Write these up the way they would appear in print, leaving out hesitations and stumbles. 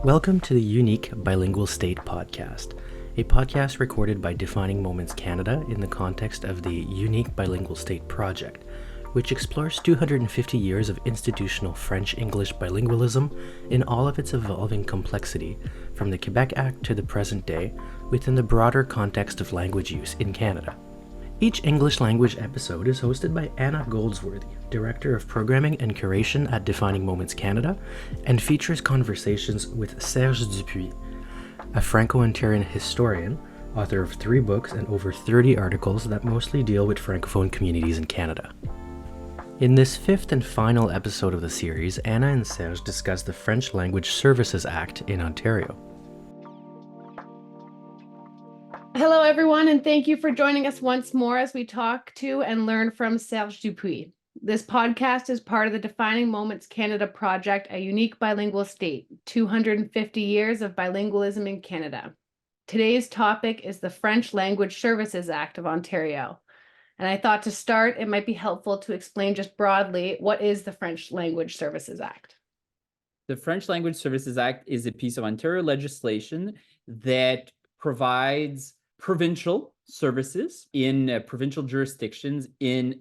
Welcome to the Unique Bilingual State Podcast, a podcast recorded by Defining Moments Canada in the context of the Unique Bilingual State Project, which explores 250 years of institutional French-English bilingualism in all of its evolving complexity, from the Quebec Act to the present day, within the broader context of language use in Canada. Each English language episode is hosted by Anna Goldsworthy, Director of Programming and Curation at Defining Moments Canada, and features conversations with Serge Dupuis, a Franco-Ontarian historian, author of 3 books and over 30 articles that mostly deal with Francophone communities in Canada. In this 5th and final episode of the series, Anna and Serge discuss the French Language Services Act in Ontario. Hello, everyone, and thank you for joining us once more as we talk to and learn from Serge Dupuis. This podcast is part of the Defining Moments Canada project, a unique bilingual state, 250 years of bilingualism in Canada. Today's topic is the French Language Services Act of Ontario. And I thought to start, it might be helpful to explain just broadly, what is the French Language Services Act? The French Language Services Act is a piece of Ontario legislation that provides provincial services in provincial jurisdictions in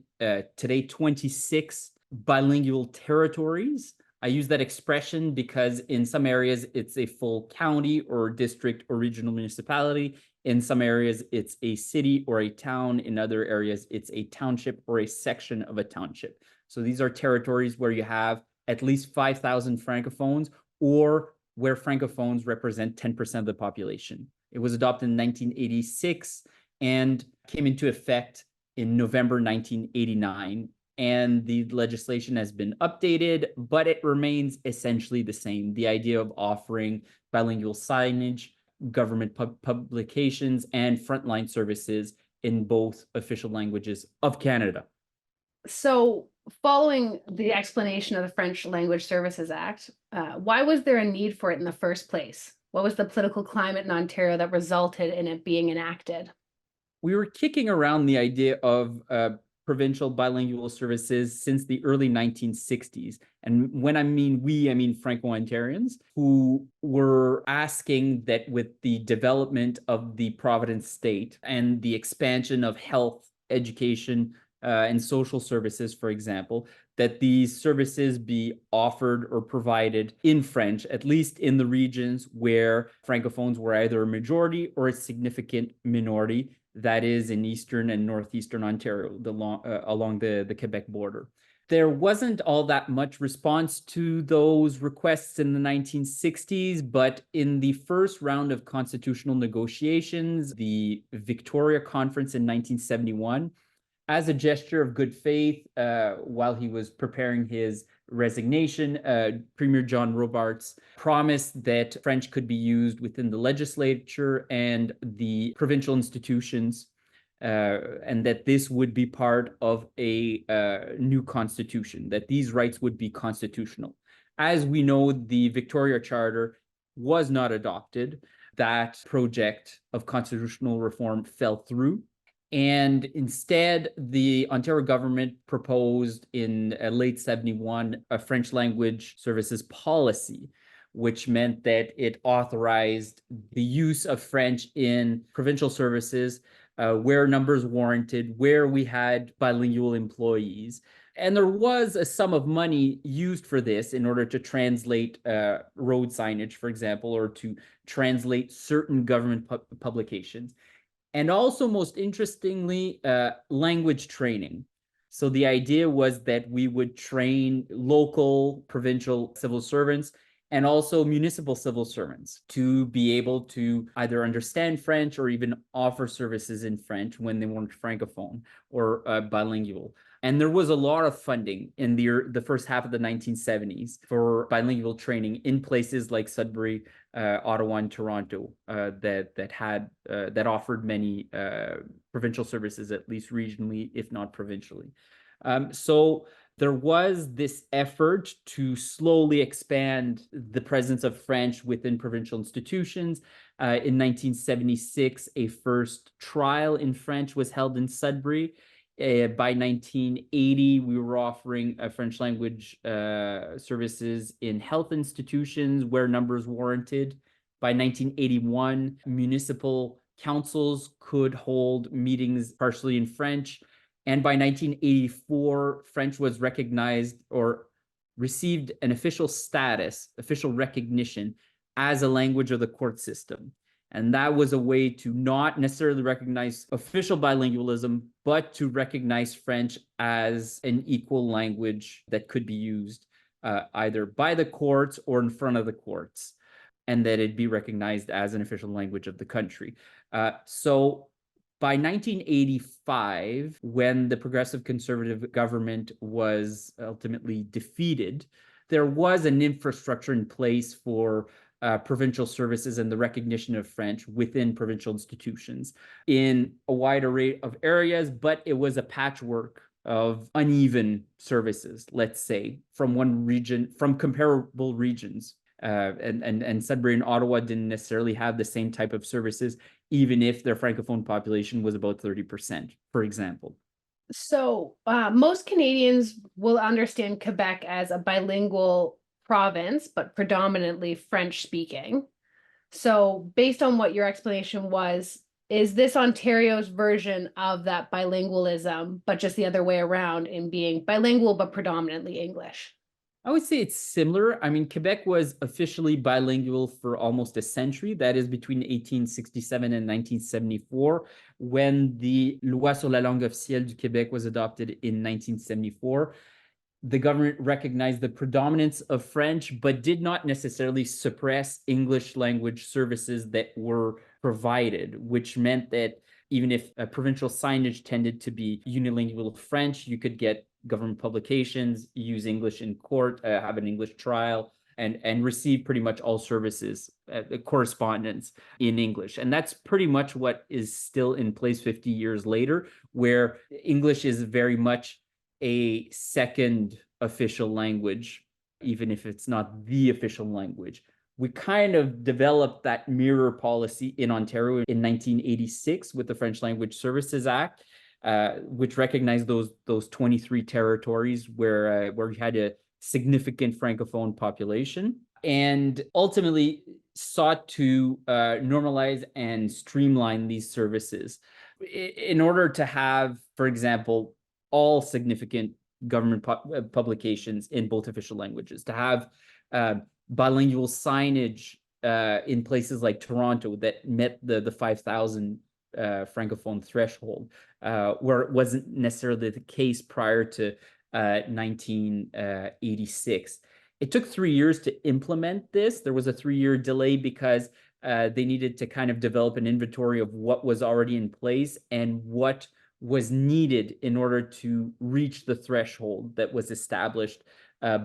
today 26 bilingual territories. I use that expression because in some areas it's a full county or district or regional municipality. In some areas it's a city or a town. In other areas it's a township or a section of a township. So these are territories where you have at least 5,000 francophones or where francophones represent 10% of the population. It was adopted in 1986 and came into effect in November 1989. And the legislation has been updated, but it remains essentially the same. The idea of offering bilingual signage, government publications, and frontline services in both official languages of Canada. So, following the explanation of the French Language Services Act, why was there a need for it in the first place? What was the political climate in Ontario that resulted in it being enacted? We were kicking around the idea of provincial bilingual services since the early 1960s. And when I mean we, I mean Franco-Ontarians who were asking that with the development of the Providence state and the expansion of health, education, and social services, for example, that these services be offered or provided in French, at least in the regions where Francophones were either a majority or a significant minority, that is in Eastern and Northeastern Ontario, along the Quebec border. There wasn't all that much response to those requests in the 1960s, but in the first round of constitutional negotiations, the Victoria Conference in 1971, as a gesture of good faith, while he was preparing his resignation, Premier John Robarts promised that French could be used within the legislature and the provincial institutions, and that this would be part of a new constitution, that these rights would be constitutional. As we know, the Victoria Charter was not adopted. That project of constitutional reform fell through. And instead, the Ontario government proposed in late 71 a French language services policy, which meant that it authorized the use of French in provincial services where numbers warranted, where we had bilingual employees. And there was a sum of money used for this in order to translate road signage, for example, or to translate certain government publications. And also, most interestingly, language training. So the idea was that we would train local, provincial civil servants and also municipal civil servants to be able to either understand French or even offer services in French when they weren't Francophone or bilingual. And there was a lot of funding in the first half of the 1970s for bilingual training in places like Sudbury, Ottawa, and Toronto that offered many provincial services, at least regionally, if not provincially. So there was this effort to slowly expand the presence of French within provincial institutions. In 1976, a first trial in French was held in Sudbury. By 1980, we were offering French language services in health institutions where numbers warranted. By 1981, municipal councils could hold meetings partially in French. And by 1984, French was recognized or received an official status, official recognition as a language of the court system. And that was a way to not necessarily recognize official bilingualism, but to recognize French as an equal language that could be used either by the courts or in front of the courts, and that it be recognized as an official language of the country. So by 1985, when the progressive conservative government was ultimately defeated, there was an infrastructure in place for provincial services and the recognition of French within provincial institutions in a wide array of areas, but it was a patchwork of uneven services, let's say, from one region, from comparable regions. And Sudbury and Ottawa didn't necessarily have the same type of services, even if their Francophone population was about 30%, for example. So most Canadians will understand Quebec as a bilingual province, but predominantly French speaking. So based on what your explanation was, is this Ontario's version of that bilingualism, but just the other way around in being bilingual, but predominantly English? I would say it's similar. I mean, Quebec was officially bilingual for almost a century. That is between 1867 and 1974, when the Loi sur la langue officielle du Québec was adopted in 1974. The government recognized the predominance of French, but did not necessarily suppress English language services that were provided, which meant that even if a provincial signage tended to be unilingual French, you could get government publications, use English in court, have an English trial, and receive pretty much all services, correspondence in English. And that's pretty much what is still in place 50 years later, where English is very much a second official language, even if it's not the official language. We kind of developed that mirror policy in Ontario in 1986 with the French Language Services Act, which recognized those 23 territories where you had a significant Francophone population, and ultimately sought to normalize and streamline these services in order to have, for example, all significant government publications in both official languages, to have bilingual signage in places like Toronto that met the 5,000 Francophone threshold, where it wasn't necessarily the case prior to 1986. It took 3 years to implement this. There was a 3-year delay because they needed to kind of develop an inventory of what was already in place and what was needed in order to reach the threshold that was established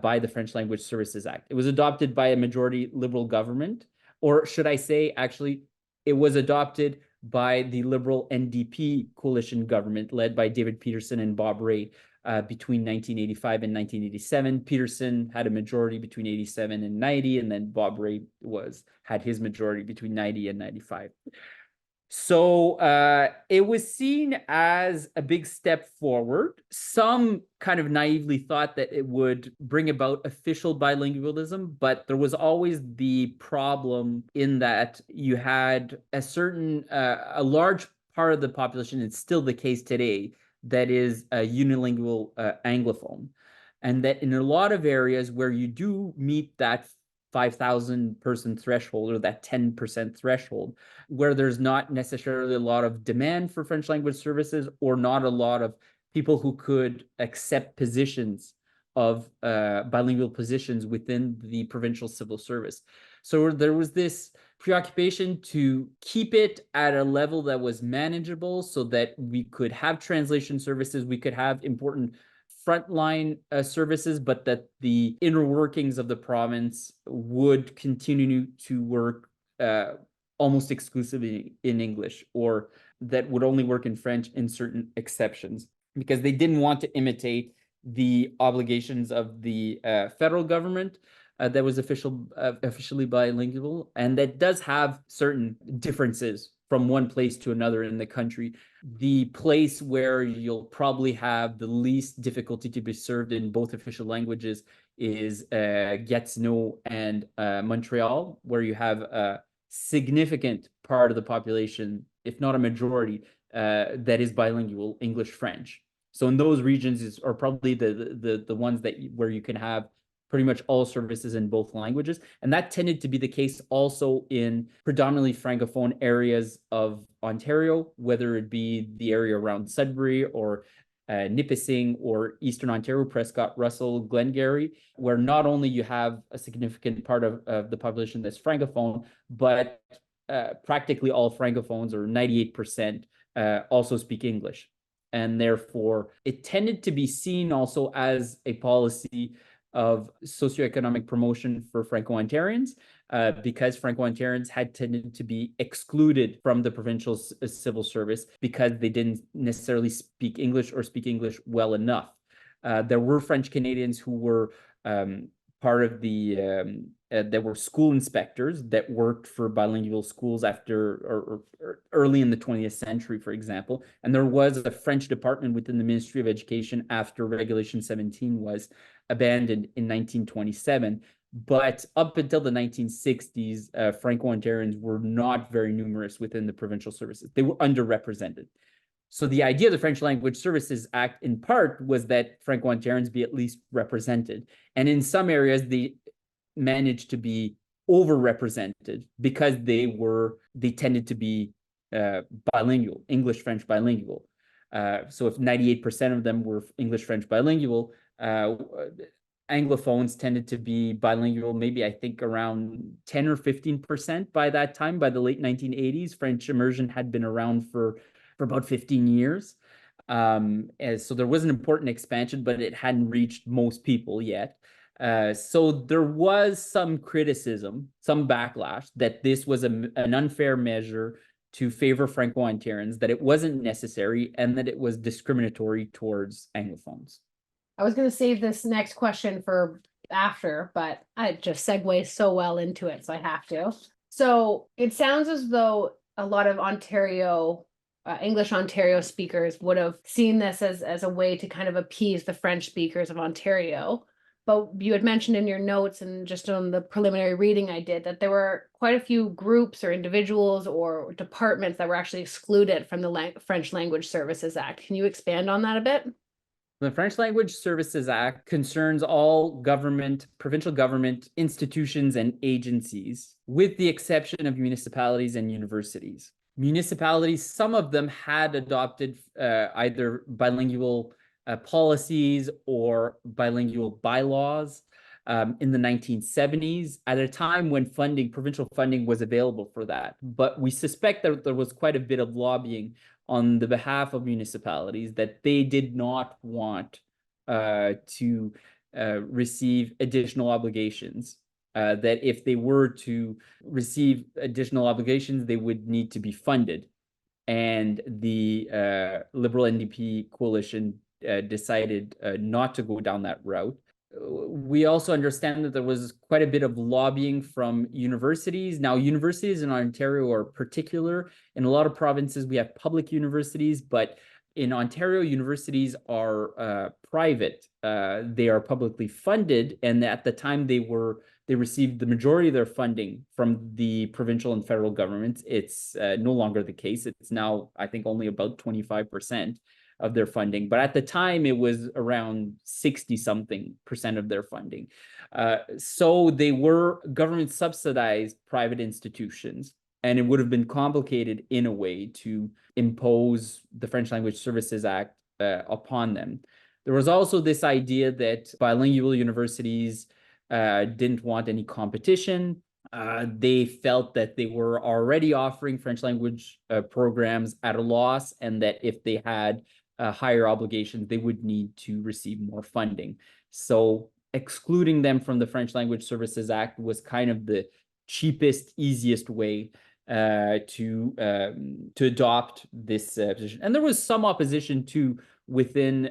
by the French Language Services Act. It was adopted by a majority Liberal government, or should I say, actually, it was adopted by the Liberal NDP coalition government led by David Peterson and Bob Rae between 1985 and 1987. Peterson had a majority between 87 and 90, and then Bob Rae had his majority between 90 and 95. So it was seen as a big step forward. Some kind of naively thought that it would bring about official bilingualism, but there was always the problem in that you had a large part of the population, it's still the case today, that is a unilingual Anglophone. And that in a lot of areas where you do meet that 5,000 person threshold, or that 10% threshold, where there's not necessarily a lot of demand for French language services, or not a lot of people who could accept positions of bilingual positions within the provincial civil service. So there was this preoccupation to keep it at a level that was manageable so that we could have translation services, we could have important frontline services, but that the inner workings of the province would continue to work almost exclusively in English, or that would only work in French in certain exceptions, because they didn't want to imitate the obligations of the federal government that was officially bilingual, and that does have certain differences from one place to another in the country. The place where you'll probably have the least difficulty to be served in both official languages is Gatineau and Montreal, where you have a significant part of the population, if not a majority, that is bilingual, English-French. So in those regions are probably the ones that where you can have pretty much all services in both languages. And that tended to be the case also in predominantly Francophone areas of Ontario, whether it be the area around Sudbury or Nipissing or Eastern Ontario, Prescott, Russell, Glengarry, where not only you have a significant part of the population that's Francophone, but practically all Francophones, or 98%, also speak English. And therefore, it tended to be seen also as a policy of socioeconomic promotion for Franco-Ontarians, because Franco-Ontarians had tended to be excluded from the provincial civil service because they didn't necessarily speak English or speak English well enough. There were French Canadians who were part of the there were school inspectors that worked for bilingual schools after or early in the 20th century, for example. And there was a French department within the Ministry of Education after Regulation 17 was abandoned in 1927. But up until the 1960s, Franco-Ontarians were not very numerous within the provincial services. They were underrepresented. So the idea of the French Language Services Act, in part, was that Franco-Ontarians be at least represented. And in some areas, they managed to be overrepresented because they tended to be bilingual, English-French bilingual. So if 98% of them were English-French bilingual, Anglophones tended to be bilingual, maybe I think around 10 or 15% by that time. By the late 1980s, French immersion had been around for about 15 years. So there was an important expansion, but it hadn't reached most people yet. So there was some criticism, some backlash that this was an unfair measure to favor Franco-Ontarians, that it wasn't necessary, and that it was discriminatory towards Anglophones. I was going to save this next question for after, but I just segues so well into it, so I have to. So it sounds as though a lot of English Ontario speakers would have seen this as a way to kind of appease the French speakers of Ontario. But you had mentioned in your notes and just on the preliminary reading I did that there were quite a few groups or individuals or departments that were actually excluded from the French Language Services Act. Can you expand on that a bit? The French Language Services Act concerns all provincial government institutions and agencies, with the exception of municipalities and universities. Municipalities, some of them had adopted either bilingual policies or bilingual bylaws in the 1970s, at a time when provincial funding was available for that. But we suspect that there was quite a bit of lobbying on the behalf of municipalities that they did not want to receive additional obligations. That if they were to receive additional obligations, they would need to be funded. And the Liberal NDP coalition decided not to go down that route. We also understand that there was quite a bit of lobbying from universities. Now, universities in Ontario are particular. In a lot of provinces, we have public universities, but in Ontario, universities are private. They are publicly funded, and at the time they received the majority of their funding from the provincial and federal governments. It's no longer the case. It's now, I think, only about 25% of their funding. But at the time, it was around 60-something% of their funding. So they were government subsidized private institutions, and it would have been complicated in a way to impose the French Language Services Act upon them. There was also this idea that bilingual universities didn't want any competition. They felt that they were already offering French language programs at a loss, and that if they had higher obligations, they would need to receive more funding. So excluding them from the French Language Services Act was kind of the cheapest, easiest way to adopt this position. And there was some opposition too within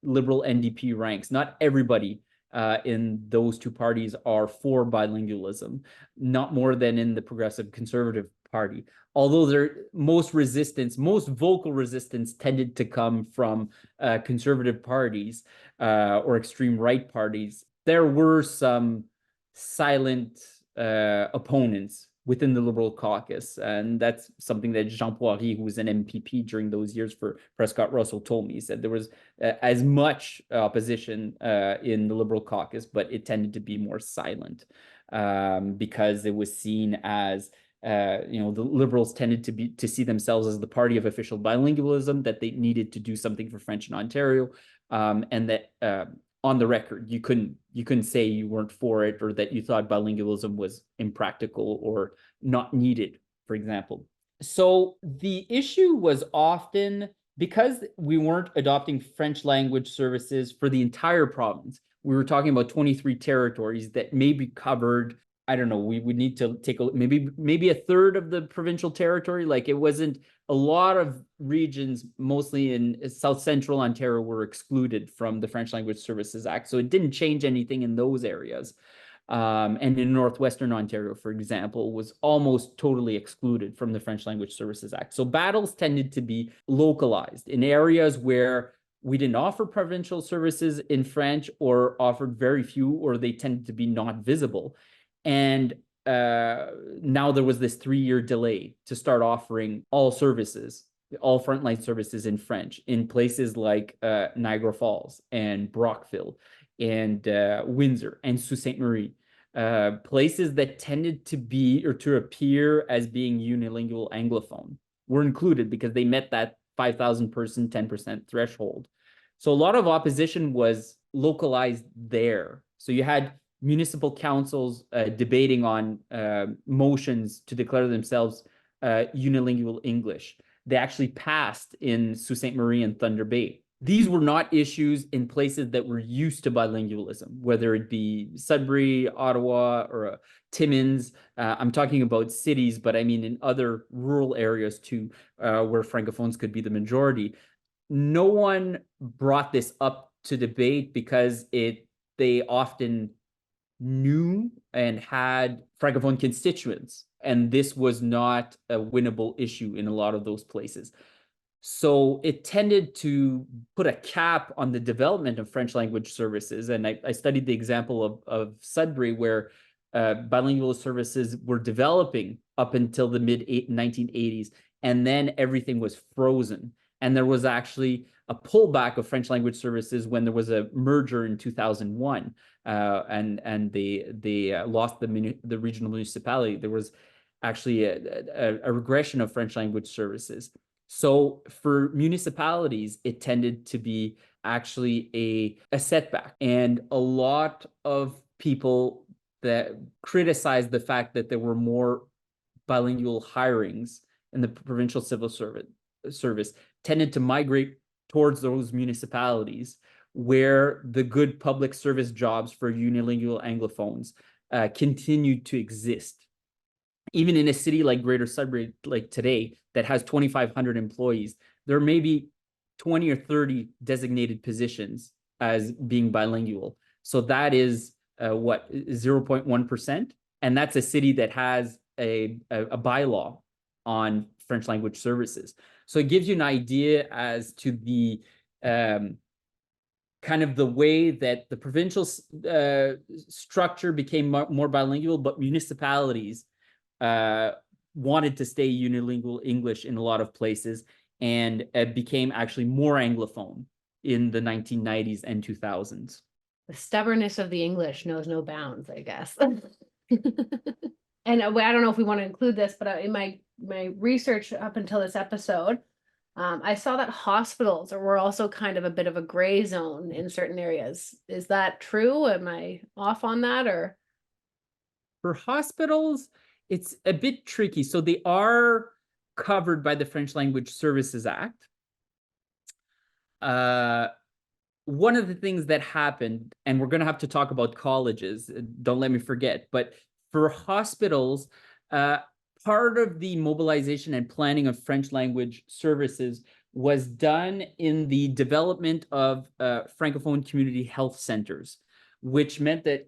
Liberal NDP ranks. Not everybody in those two parties are for bilingualism, not more than in the Progressive Conservative party. Although most vocal resistance tended to come from conservative parties or extreme right parties, there were some silent opponents within the Liberal caucus. And that's something that Jean Poirier, who was an MPP during those years for Prescott Russell, told me. He said there was as much opposition in the Liberal caucus, but it tended to be more silent because it was seen as the Liberals tended to see themselves as the party of official bilingualism, that they needed to do something for French in Ontario, and that on the record, you couldn't say you weren't for it or that you thought bilingualism was impractical or not needed, for example. So the issue was often because we weren't adopting French language services for the entire province. We were talking about 23 territories that maybe covered, I don't know, we would need to take maybe a third of the provincial territory. Like, it wasn't a lot of regions, mostly in South Central Ontario, were excluded from the French Language Services Act. So it didn't change anything in those areas. And in Northwestern Ontario, for example, was almost totally excluded from the French Language Services Act. So battles tended to be localized in areas where we didn't offer provincial services in French or offered very few, or they tended to be not visible. And now there was this 3-year delay to start offering all services, all frontline services in French in places like Niagara Falls and Brockville and Windsor and Sault Ste. Marie, places that tended to be or to appear as being unilingual Anglophone were included because they met that 5,000 person 10% threshold. So a lot of opposition was localized there. So you had municipal councils debating on motions to declare themselves unilingual English. They actually passed in Sault Ste. Marie and Thunder Bay. These were not issues in places that were used to bilingualism, whether it be Sudbury, Ottawa, or Timmins. I'm talking about cities, but I mean in other rural areas too, where Francophones could be the majority. No one brought this up to debate because they often knew and had Francophone constituents, and this was not a winnable issue in a lot of those places. So it tended to put a cap on the development of French language services. And I studied the example of Sudbury, where bilingual services were developing up until the mid-1980s, and then everything was frozen. And there was actually a pullback of French language services when there was a merger in 2001, and they lost the regional municipality. There was actually a regression of French language services. So for municipalities, it tended to be actually a setback. And a lot of people that criticized the fact that there were more bilingual hirings in the provincial civil service tended to migrate towards those municipalities where the good public service jobs for unilingual Anglophones continued to exist. Even in a city like Greater Sudbury, like today, that has 2,500 employees, there may be 20 or 30 designated positions as being bilingual. So that is 0.1%. And that's a city that has a bylaw on French language services. So it gives you an idea as to the kind of the way that the provincial structure became more bilingual, but municipalities wanted to stay unilingual English in a lot of places, and it became actually more Anglophone in the 1990s and 2000s. The stubbornness of the English knows no bounds, I guess. And I don't know if we want to include this, but in my research up until this episode, I saw that hospitals were also kind of a bit of a gray zone in certain areas. Is that true? Am I off on that? Or for hospitals, it's a bit tricky. So they are covered by the French Language Services Act. One of the things that happened, and we're going to have to talk about colleges, don't let me forget, but for hospitals, part of the mobilization and planning of French language services was done in the development of Francophone community health centers, which meant that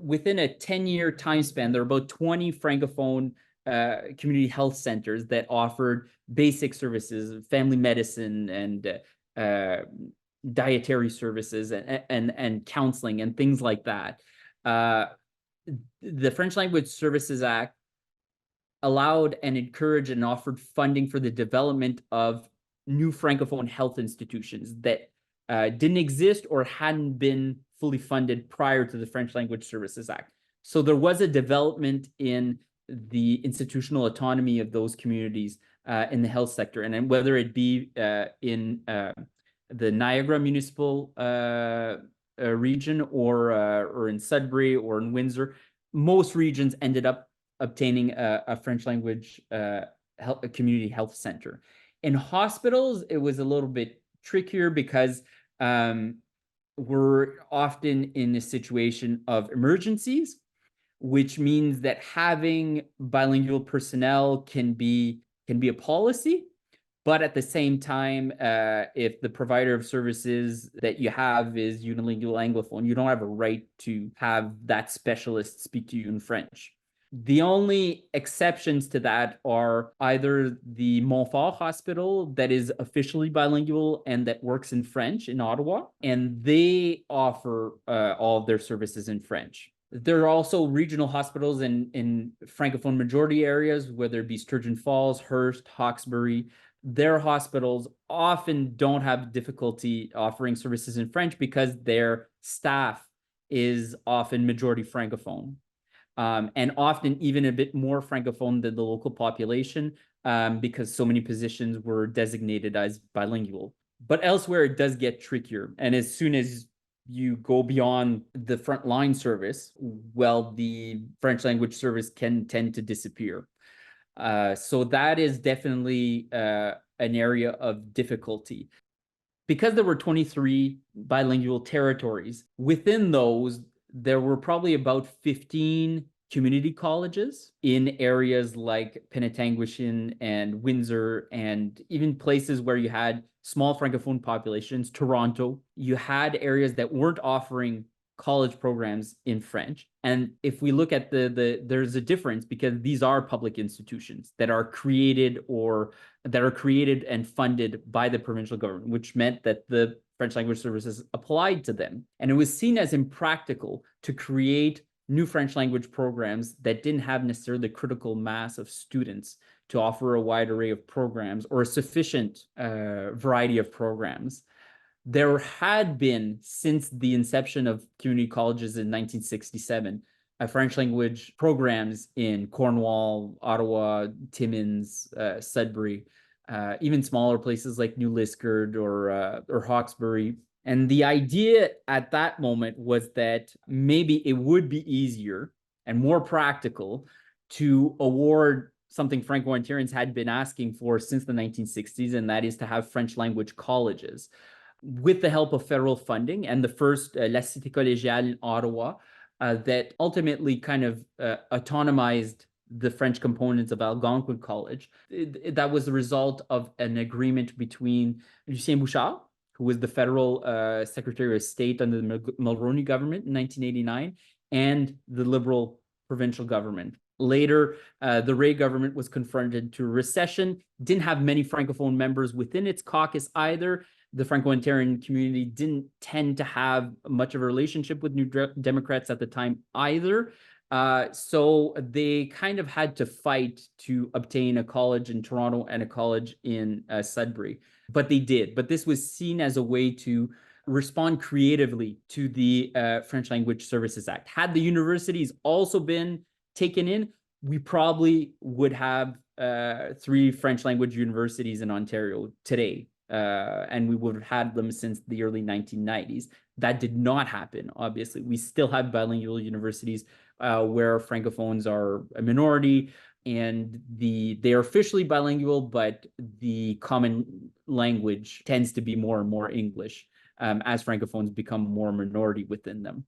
within a 10-year time span, there are about 20 Francophone community health centers that offered basic services, family medicine and dietary services and counseling and things like that. The French Language Services Act allowed and encouraged and offered funding for the development of new Francophone health institutions that didn't exist or hadn't been fully funded prior to the French Language Services Act. So there was a development in the institutional autonomy of those communities in the health sector, and whether it be in the Niagara municipal region or in Sudbury or in Windsor, most regions ended up obtaining a French language community health center. In hospitals, it was a little bit trickier because we're often in a situation of emergencies, which means that having bilingual personnel can be a policy. But at the same time, if the provider of services that you have is unilingual Anglophone, you don't have a right to have that specialist speak to you in French. The only exceptions to that are either the Montfort Hospital that is officially bilingual and that works in French in Ottawa, and they offer all of their services in French. There are also regional hospitals in Francophone majority areas, whether it be Sturgeon Falls, Hearst, Hawkesbury. Their hospitals often don't have difficulty offering services in French because their staff is often majority Francophone. And often even a bit more Francophone than the local population because so many positions were designated as bilingual. But elsewhere, it does get trickier. And as soon as you go beyond the frontline service, well, the French language service can tend to disappear. So that is definitely an area of difficulty. Because there were 23 bilingual territories, within those, there were probably about 15 community colleges in areas like Penetanguishene and Windsor, and even places where you had small Francophone populations, Toronto. You had areas that weren't offering college programs in French. And if we look at there's a difference because these are public institutions that are created and funded by the provincial government, which meant that the French language services applied to them. And it was seen as impractical to create new French language programs that didn't have necessarily the critical mass of students to offer a wide array of programs or a sufficient variety of programs. There had been, since the inception of community colleges in 1967, French language programs in Cornwall, Ottawa, Timmins, Sudbury, even smaller places like New Liskeard or Hawkesbury. And the idea at that moment was that maybe it would be easier and more practical to award something Franco-Ontarians had been asking for since the 1960s, and that is to have French language colleges. With the help of federal funding and the first La Cité Collégiale in Ottawa, that ultimately kind of autonomized the French components of Algonquin College. That was the result of an agreement between Lucien Bouchard, who was the federal Secretary of State under the Mulroney government in 1989, and the Liberal provincial government. Later, the Ray government was confronted to a recession, didn't have many Francophone members within its caucus either. The Franco-Ontarian community didn't tend to have much of a relationship with New Democrats at the time either. So they kind of had to fight to obtain a college in Toronto and a college in Sudbury. But they did. But this was seen as a way to respond creatively to the French Language Services Act. Had the universities also been taken in, we probably would have 3 French language universities in Ontario today. And we would have had them since the early 1990s. That did not happen, obviously. We still have bilingual universities where Francophones are a minority, and they are officially bilingual, but the common language tends to be more and more English as Francophones become more minority within them.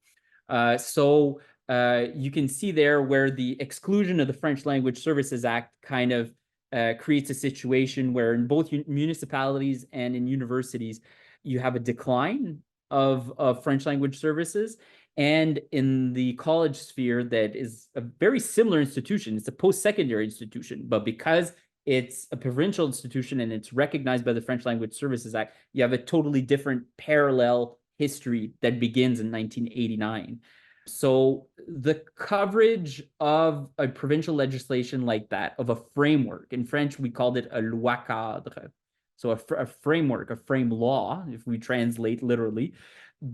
So you can see there where the exclusion of the French Language Services Act kind of creates a situation where in both municipalities and in universities, you have a decline of French language services. and in the college sphere that is a very similar institution. It's a post-secondary institution, but because it's a provincial institution and it's recognized by the French Language Services Act, you have a totally different parallel history that begins in 1989. So the coverage of a provincial legislation like that, of a framework, in French, we called it a loi cadre. So a framework, a frame law, if we translate literally,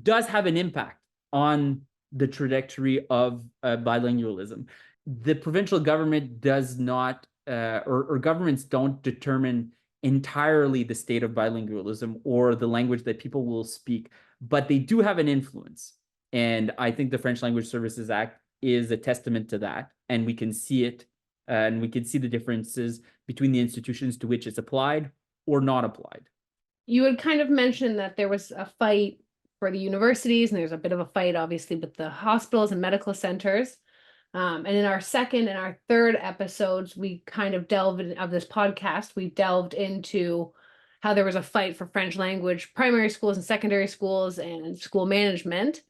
does have an impact on the trajectory of bilingualism. The provincial government does not, or governments don't determine entirely the state of bilingualism or the language that people will speak, but they do have an influence. And I think the French Language Services Act is a testament to that. And we can see it, and we can see the differences between the institutions to which it's applied or not applied. You had kind of mentioned that there was a fight for the universities, and there's a bit of a fight, obviously, with the hospitals and medical centers. And in our second and our third episodes, we kind of of this podcast, we delved into how there was a fight for French language, primary schools and secondary schools and school management.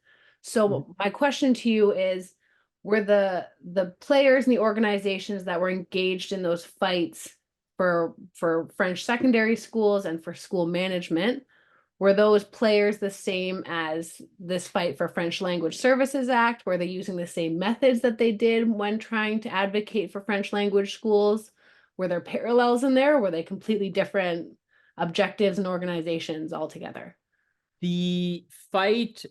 So my question to you is, were the players and the organizations that were engaged in those fights for French secondary schools and for school management, were those players the same as this fight for French Language Services Act? Were they using the same methods that they did when trying to advocate for French language schools? Were there parallels in there? Or were they completely different objectives and organizations altogether? The fight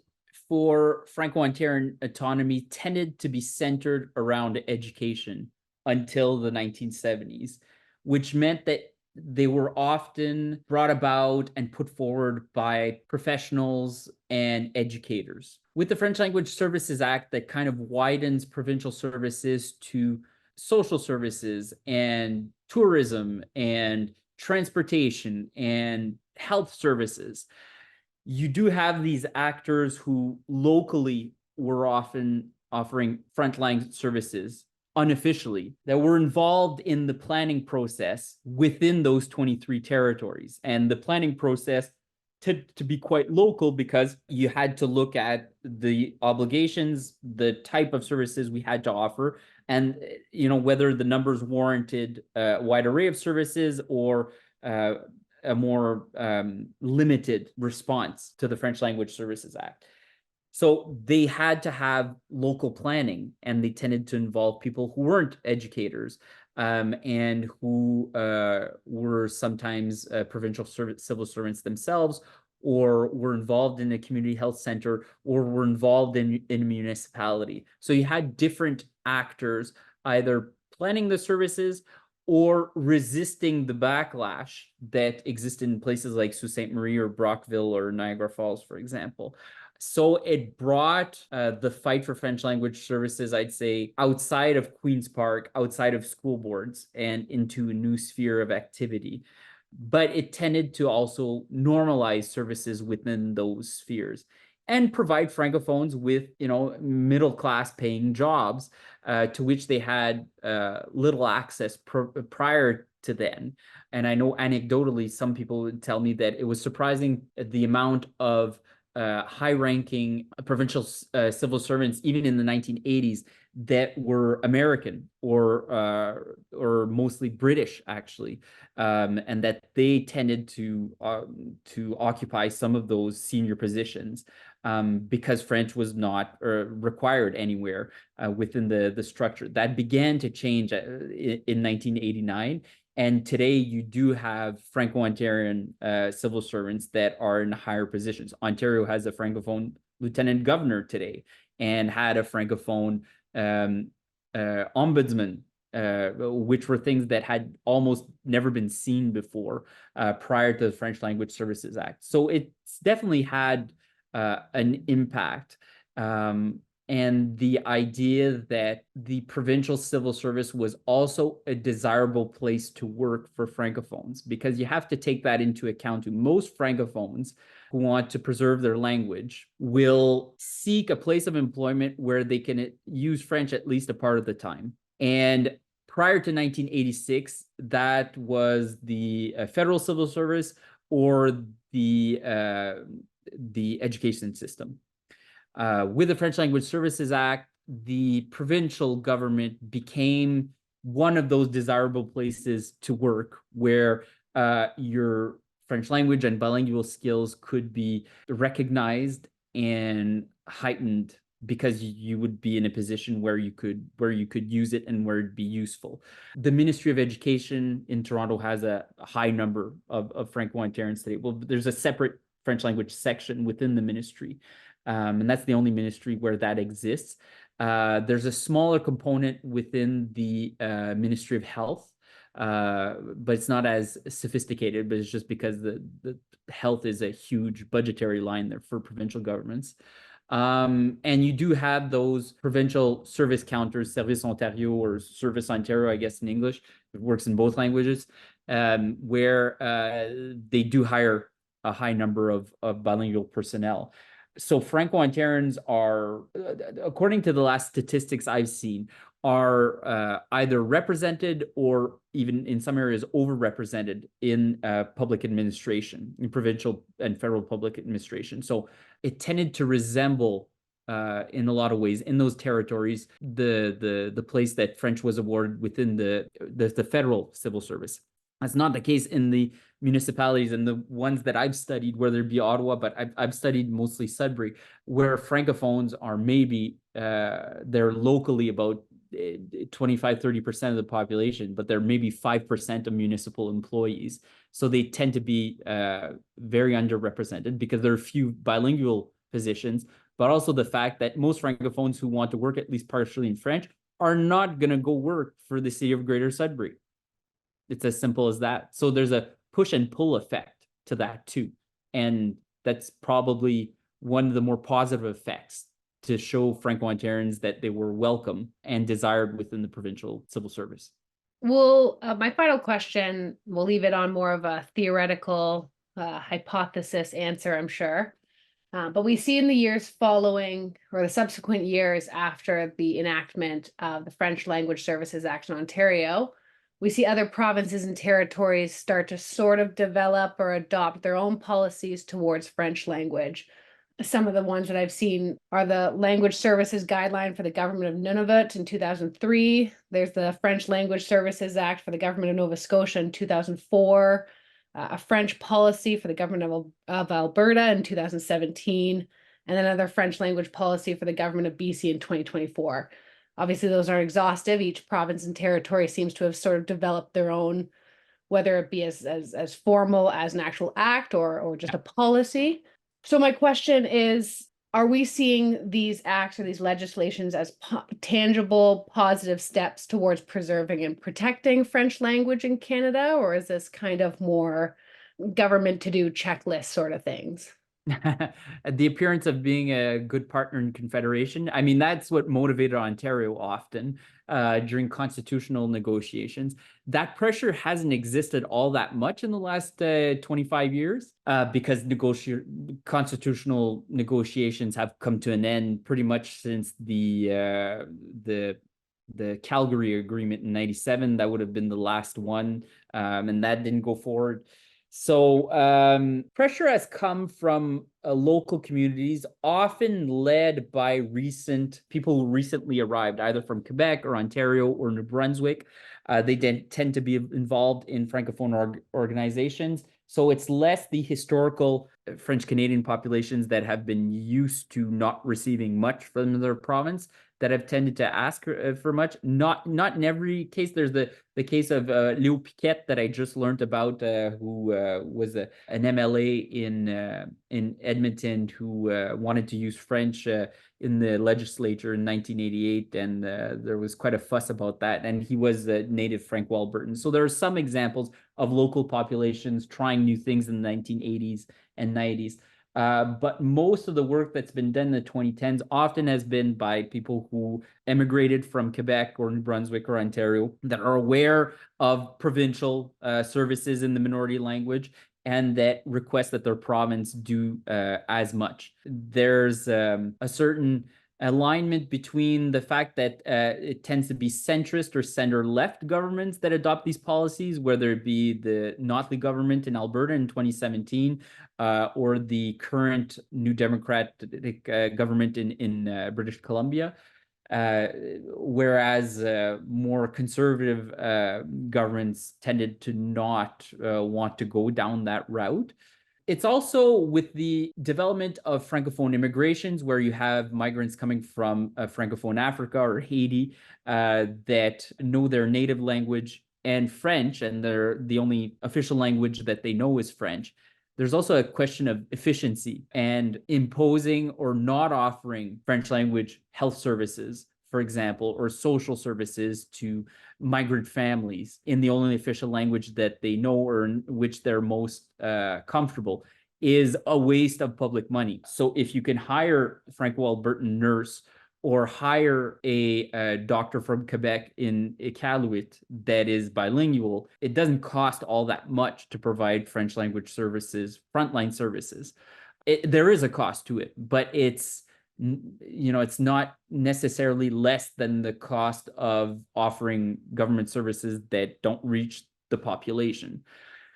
for Franco-Ontarian autonomy tended to be centered around education until the 1970s, which meant that they were often brought about and put forward by professionals and educators. With the French Language Services Act, that kind of widens provincial services to social services and tourism and transportation and health services. You do have these actors who locally were often offering French language services unofficially, that were involved in the planning process within those 23 territories. And the planning process tended to be quite local because you had to look at the obligations, the type of services we had to offer, and whether the numbers warranted a wide array of services or a more limited response to the French Language Services Act. So they had to have local planning, and they tended to involve people who weren't educators and who were sometimes provincial civil servants themselves, or were involved in a community health center, or were involved in a municipality. So you had different actors either planning the services or resisting the backlash that existed in places like Sault Ste. Marie or Brockville or Niagara Falls, for example. So it brought the fight for French language services, I'd say, outside of Queen's Park, outside of school boards, and into a new sphere of activity. But it tended to also normalize services within those spheres and provide Francophones with, middle-class paying jobs to which they had little access prior to then. And I know anecdotally, some people would tell me that it was surprising the amount of high-ranking provincial civil servants, even in the 1980s, that were American or mostly British, actually, and that they tended to occupy some of those senior positions because French was not required anywhere within the structure. That began to change in 1989. And today you do have Franco-Ontarian civil servants that are in higher positions. Ontario has a Francophone lieutenant governor today and had a Francophone ombudsman, which were things that had almost never been seen before prior to the French Language Services Act. So it's definitely had an impact. And the idea that the provincial civil service was also a desirable place to work for Francophones, because you have to take that into account too. Most Francophones who want to preserve their language will seek a place of employment where they can use French at least a part of the time. And prior to 1986, that was the federal civil service or the education system. With the French Language Services Act, the provincial government became one of those desirable places to work where your French language and bilingual skills could be recognized and heightened because you would be in a position where you could use it and where it'd be useful. The Ministry of Education in Toronto has a high number of Franco-Ontarians today. Well, there's a separate French language section within the ministry, and that's the only ministry where that exists. There's a smaller component within the Ministry of Health, but it's not as sophisticated, but it's just because the health is a huge budgetary line there for provincial governments. And you do have those provincial service counters, Service Ontario or Service Ontario, I guess in English. It works in both languages, where they do hire a high number of bilingual personnel. So Franco-Ontarians are, according to the last statistics I've seen, are either represented or even in some areas overrepresented in public administration, in provincial and federal public administration. So it tended to resemble, in a lot of ways, in those territories, the place that French was awarded within the federal civil service. That's not the case in the municipalities and the ones that I've studied, whether it be Ottawa, but I've studied mostly Sudbury, where Francophones are maybe, they're locally about 25-30% of the population, but they're maybe 5% of municipal employees. So they tend to be very underrepresented because there are few bilingual positions, but also the fact that most Francophones who want to work at least partially in French are not going to go work for the city of Greater Sudbury. It's as simple as that. So there's a push and pull effect to that too. And that's probably one of the more positive effects to show Franco-Ontarians that they were welcome and desired within the provincial civil service. Well, my final question, we'll leave it on more of a theoretical hypothesis answer, I'm sure. But we see in the years following, or the subsequent years after the enactment of the French Language Services Act in Ontario, we see other provinces and territories start to sort of develop or adopt their own policies towards French language. Some of the ones that I've seen are the Language Services Guideline for the Government of Nunavut in 2003. There's the French Language Services Act for the Government of Nova Scotia in 2004, a French policy for the Government of Alberta in 2017, and another French language policy for the Government of BC in 2024. Obviously, those aren't exhaustive. Each province and territory seems to have sort of developed their own, whether it be as formal as an actual act or just a policy. So my question is, are we seeing these acts or these legislations as tangible, positive steps towards preserving and protecting French language in Canada, or is this kind of more government to do checklist sort of things? The appearance of being a good partner in Confederation. I mean, that's what motivated Ontario often during constitutional negotiations. That pressure hasn't existed all that much in the last 25 years because constitutional negotiations have come to an end pretty much since the Calgary Agreement in '97. That would have been the last one, and that didn't go forward. So pressure has come from local communities, often led by people who recently arrived, either from Quebec or Ontario or New Brunswick. They tend to be involved in Francophone organizations. So it's less the historical French Canadian populations that have been used to not receiving much from their province that have tended to ask for much. Not in every case. There's the case of Léo Piquet that I just learned about, who was an MLA in Edmonton who wanted to use French in the legislature in 1988, and there was quite a fuss about that. And he was a native Franco-Albertan. So there are some examples of local populations trying new things in the 1980s and 90s. But most of the work that's been done in the 2010s often has been by people who emigrated from Quebec or New Brunswick or Ontario that are aware of provincial services in the minority language and that request that their province do as much. There's a certain alignment between the fact that it tends to be centrist or center-left governments that adopt these policies, whether it be the Notley government in Alberta in 2017 or the current New Democratic government in British Columbia. Whereas more conservative governments tended to not want to go down that route. It's also with the development of Francophone immigrations, where you have migrants coming from Francophone Africa or Haiti that know their native language and French, and the only official language that they know is French. There's also a question of efficiency and imposing or not offering French language health services, for example, or social services to migrant families in the only official language that they know or in which they're most comfortable is a waste of public money. So if you can hire a Franco-Albertan nurse or hire a doctor from Quebec in Iqaluit that is bilingual, it doesn't cost all that much to provide French language services, frontline services. There is a cost to it, but it's not necessarily less than the cost of offering government services that don't reach the population.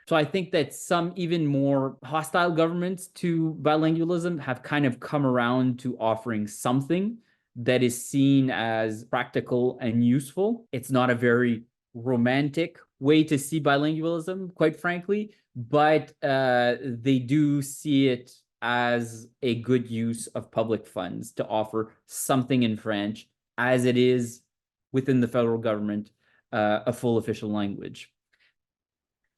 So I think that some even more hostile governments to bilingualism have kind of come around to offering something that is seen as practical and useful. It's not a very romantic way to see bilingualism, quite frankly, but they do see it as a good use of public funds to offer something in French, as it is within the federal government, a full official language.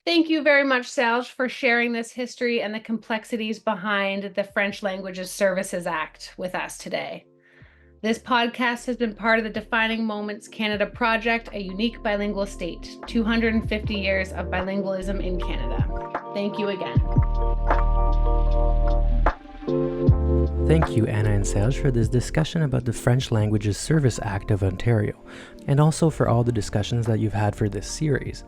Thank you very much, Serge, for sharing this history and the complexities behind the French Languages Services Act with us today. This podcast has been part of the Defining Moments Canada project, a unique bilingual state, 250 years of bilingualism in Canada. Thank you again. Thank you, Anna and Serge, for this discussion about the French Languages Service Act of Ontario, and also for all the discussions that you've had for this series.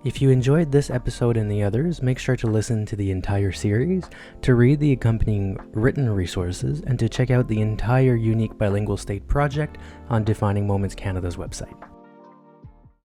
If you enjoyed this episode and the others, make sure to listen to the entire series, to read the accompanying written resources, and to check out the entire Unique Bilingual State project on Defining Moments Canada's website.